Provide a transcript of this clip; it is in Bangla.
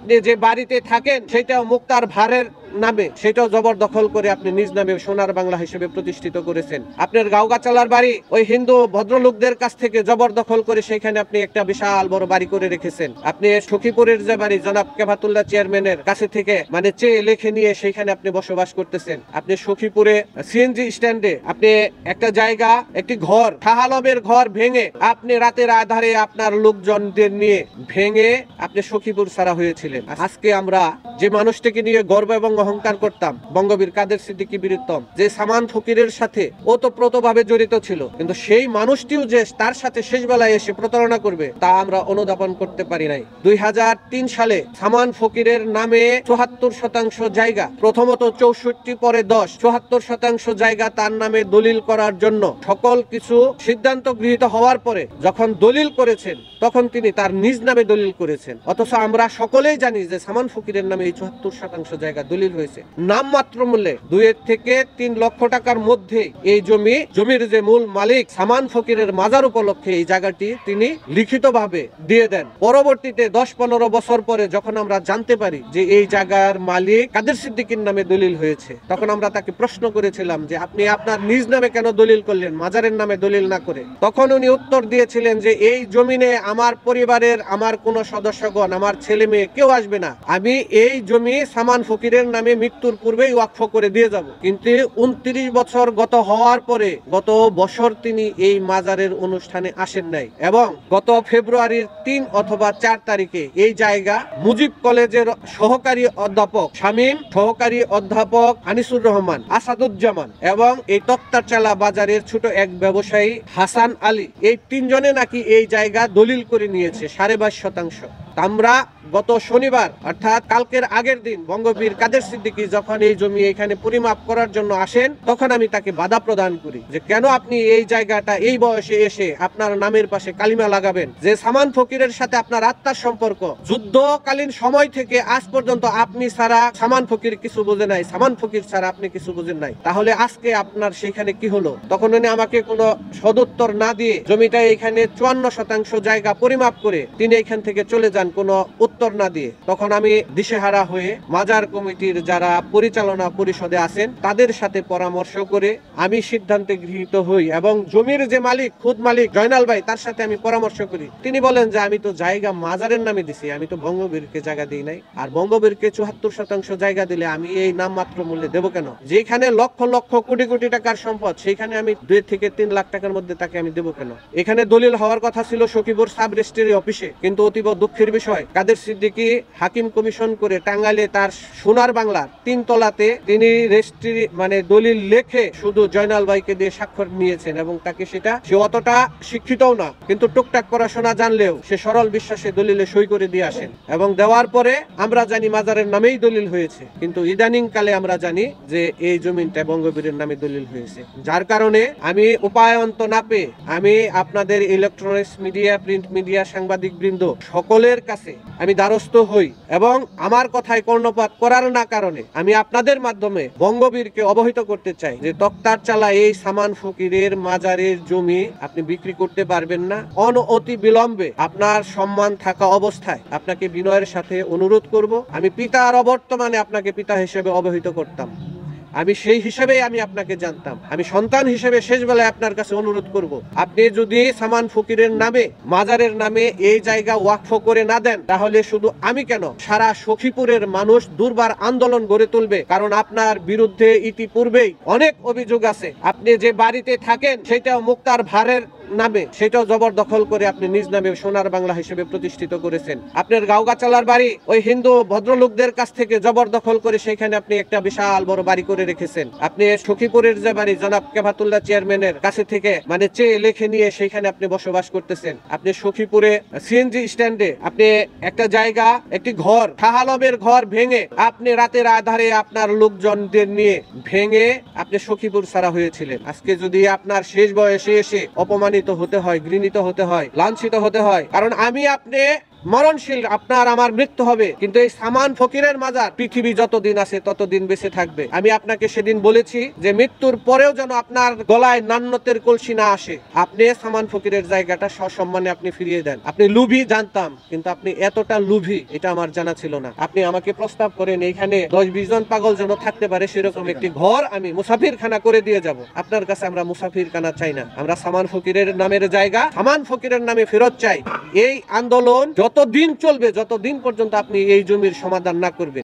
আপনি যে বাড়িতে থাকেন সেটাও মুক্তার ভারের নামে সেটাও জবরদখল করে আপনি নিজ নামে সোনার বাংলা হিসেবে প্রতিষ্ঠিত করেছেন। আপনার গাওগাছালার বাড়ি ওই হিন্দু ভদ্রলোকদের কাছ থেকে জবরদখল করে সেখানে আপনি একটা বিশাল বড় বাড়ি করে রেখেছেন। আপনি সখীপুরের যে বাড়ি জনাব কেফাতুল্লাহ চেয়ারম্যানের কাছে থেকে মানে চেয়ে লিখে নিয়ে সেখানে আপনি বসবাস করতেছেন। আপনি সখীপুরে সিএনজি স্ট্যান্ডে আপনি একটা জায়গা একটি ঘর শাহ আলমের ঘর ভেঙে আপনি রাতের আধারে আপনার লোকজনদের নিয়ে ভেঙে আপনি সখীপুর ছাড়া হয়েছিলেন। আজকে আমরা যে মানুষটিকে নিয়ে গর্ব এবং অহংকার করতাম বঙ্গবীর কাদের সিদ্দিকী বীরুত্তম, যে সামান ফকিরের সাথে ওতপ্রোতভাবে জড়িত ছিল, কিন্তু সেই মানুষটিও যে তার সাথে শেষ বেলায় এসে প্রতারণা করবে তা আমরা অনুধাবন করতে পারি নাই। 2003 সালে সামান ফকিরের নামে 74% জায়গা, প্রথমত 64 পরে 10, 74% জায়গা তার নামে দলিল করার জন্য সকল কিছু সিদ্ধান্ত গৃহীত হওয়ার পরে যখন দলিল করেছেন তখন তিনি তার নিজ নামে দলিল করেছেন। অথচ আমরা সকলেই জানি যে সামান ফকিরের নামে এই 74% জায়গা দলিল হয়েছে নামমাত্র মূল্যে 2 থেকে 3 লক্ষ টাকার মধ্যে। এই জমির যে মূল মালিক সামান ফকিরের মাজার উপলক্ষে এই জায়গাটি তিনি লিখিতভাবে দিয়ে দেন। পরবর্তীতে 10-15 বছর পরে যখন আমরা জানতে পারি যে এই জায়গার মালিক কাদের সিদ্দিকীর নামে দলিল হয়েছে, তখন আমরা তাকে প্রশ্ন করেছিলাম যে আপনি আপনার নিজ নামে কেন দলিল করলেন, মাজারের নামে দলিল না করে? তখন উনি উত্তর দিয়েছিলেন যে এই জমিনে আমার পরিবারের আমার কোন সদস্যগণ, আমার ছেলে মেয়ে কেউ আসবে না, আমি এই জমি সামান ফকিরের নামে মৃত্যুর পূর্বেই ওয়াকফ করে দিয়ে যাব। কিন্তু 29 বছর গত হওয়ার পরে গত বছর তিনি এই মাজারের অনুষ্ঠানে আসেন নাই এবং গত ফেব্রুয়ারির 3 অথবা 4 তারিখে এই জায়গা মুজিব কলেজের সহকারী অধ্যাপক শামীম, সহকারী অধ্যাপক আনিসুর রহমান, আসাদুজ্জামান এবং এই তক্তারচালা বাজারের ছোট এক ব্যবসায়ী হাসান আলী, এই 3 জনে নাকি এই জায়গা দলিল করে নিয়েছে 22.5%। আমরা গত শনিবার অর্থাৎ কালকের আগের দিন বঙ্গবীর কাদের সিদ্দিকী যখন এই জমি এখানে পরিমাপ করার জন্য আসেন তখন আমি তাকে বাধা প্রদান করি যে কেন আপনি এই জায়গাটা এই বয়সে এসে আপনার নামের পাশে কালিমা লাগাবেন, যে সামান ফকিরের সাথে আপনার আত্মার সম্পর্ক, যুদ্ধকালীন সময় থেকে আজ পর্যন্ত আপনি ছাড়া সামান ফকির কিছু বোঝে নাই, সামান ফকির ছাড়া আপনি কিছু বোঝেন নাই, তাহলে আজকে আপনার সেখানে কি হলো? তখন উনি আমাকে কোনো সদুত্তর না দিয়ে জমিটা এখানে 54% জায়গা পরিমাপ করে তিনি এখান থেকে চলে যান কোনো উত্তর না দিয়ে। তখন আমি দিশেহারা হয়ে মাজার কমিটির যারা পরিচালনা পরিষদে আছেন তাদের সাথে পরামর্শ করে আমি সিদ্ধান্তে গৃহীত হই এবং জমির যে মালিক খুদ মালিক জয়নাল ভাই তার সাথে আমি পরামর্শ করি। তিনি বলেন যে আমি তো জায়গা মাজারের নামে দিছি, আমি তো বঙ্গবীরকে জায়গা দিই নাই, আর বঙ্গবীরকে 74% জায়গা দিলে আমি এই নামমাত্র মূল্যে দেবো কেন? যেখানে লক্ষ লক্ষ কোটি কোটি টাকার সম্পদ সেখানে আমি 2 থেকে 3 লাখ টাকার মধ্যে তাকে আমি দেবো কেন? এখানে দলিল হওয়ার কথা ছিল সখীপুর সাব রেজিস্ট্রি অফিসে, কিন্তু অতীব দুঃখের বিষয় কাদের সিদ্দিকী হাকিম কমিশন করে টাঙ্গাইলে তার সোনার বাংলার 3 তলাতে তিনি রেজিস্ট্রি মানে দলিল লেখে শুধু জয়নাল ভাইকে দিয়ে স্বাক্ষর নিয়েছেন এবং তাকে সে অতটা শিক্ষিতও না, কিন্তু টুকটাক পড়াশোনা জানলেও সে সরল বিশ্বাসে দলিলে সই করে দিয়ে আসেন এবং দেওয়ার পরে আমরা জানি মাজারের নামেই দলিল হয়েছে, কিন্তু ইদানিং কালে আমরা জানি যে এই জমিনটা বঙ্গবীরের নামে দলিল হয়েছে। যার কারণে আমি উপায়ন্ত না পেয়ে আমি আপনাদের ইলেকট্রনিক্স মিডিয়া, প্রিন্ট মিডিয়া, সাংবাদিক বৃন্দ সকলের কাছে আমি দ্বারস্থ হই এবং আমার কথায় কর্ণপাত করার না কারণে আমি আপনাদের মাধ্যমে বঙ্গবীরকে অবহিত করতে চাই যে তক্তারচালা এই সামান ফকিরের মাজারের জমি আপনি বিক্রি করতে পারবেন না। অনতি বিলম্বে আপনার সম্মান থাকা অবস্থায় আপনাকে বিনয়ের সাথে অনুরোধ করব, আমি পিতার অবর্তমানে আপনাকে পিতা হিসেবে অবহিত করতাম, আমি সেই হিসেবেই আমি আপনাকে জানতাম, আমি সন্তান হিসেবে শেষ বেলায় আপনার কাছে অনুরোধ করব, আপনি যদি সামান ফকিরের নামে মাজারের নামে এই জায়গা ওয়াকফ করে না দেন তাহলে শুধু আমি কেন সারা সখীপুরের মানুষ দুর্বার আন্দোলন গড়ে তুলবে। কারণ আপনার বিরুদ্ধে ইতিপূর্বেই অনেক অভিযোগ আছে, আপনি যে বাড়িতে থাকেন সেটাও মুক্তার ভারের নামে সেটাও জবরদখল করে আপনি নিজ নামে সোনার বাংলা হিসেবে প্রতিষ্ঠিত করেছেন। আপনার গাওগাছালার বাড়ি ওই হিন্দু ভদ্রলোকদের কাছ থেকে জবরদখল করে সেখানে আপনি একটা বিশাল বড় বাড়ি করে রেখেছেন। আপনি সখীপুরের যে বাড়ি জনাব কেফাতুল্লাহ চেয়ারম্যানের কাছে থেকে মানে চেয়ে লিখে নিয়ে সেখানে আপনি বসবাস করতেছেন। আপনি সখীপুরে সিএনজি স্ট্যান্ডে আপনি একটা জায়গা একটি ঘর শাহ আলমের ঘর ভেঙে আপনি রাতের আধারে আপনার লোকজনদের নিয়ে ভেঙে আপনি সখীপুর ছাড়া হয়েছিলেন। আজকে যদি আপনার শেষ বয়সে এসে অপমানিত হতে হয়, ঘৃণিত হতে হয়, লাঞ্ছিত হতে হয়, কারণ আমি আপনি মরণশীল, আপনার আমার মৃত্যু হবে, কিন্তু এই সামান ফকিরের মাজার পৃথিবী যতদিন আছে ততদিন বেঁচে থাকবে। আমি আপনাকে সেদিন বলেছি যে মৃত্যুর পরেও যেন আপনার গলায় নান্নতের কলসি না আসে, আপনি সামান ফকিরের জায়গাটা সসম্মানে আপনি ফিরিয়ে দেন। আপনি লুভি জানতাম, কিন্তু আপনি এতটা লুভি এটা আমার জানা ছিল না। আপনি আমাকে প্রস্তাব করেন এইখানে 10-20 জন পাগল যেন থাকতে পারে সেরকম একটি ঘর আমি মুসাফিরখানা করে দিয়ে যাব। আপনার কাছে আমরা মুসাফিরখানা চাই না, আমরা সামান ফকিরের নামের জায়গা সামান ফকিরের নামে ফেরত চাই। এই আন্দোলন যতদিন চলবে, যতদিন পর্যন্ত আপনি এই জমির সমাধান না করবেন।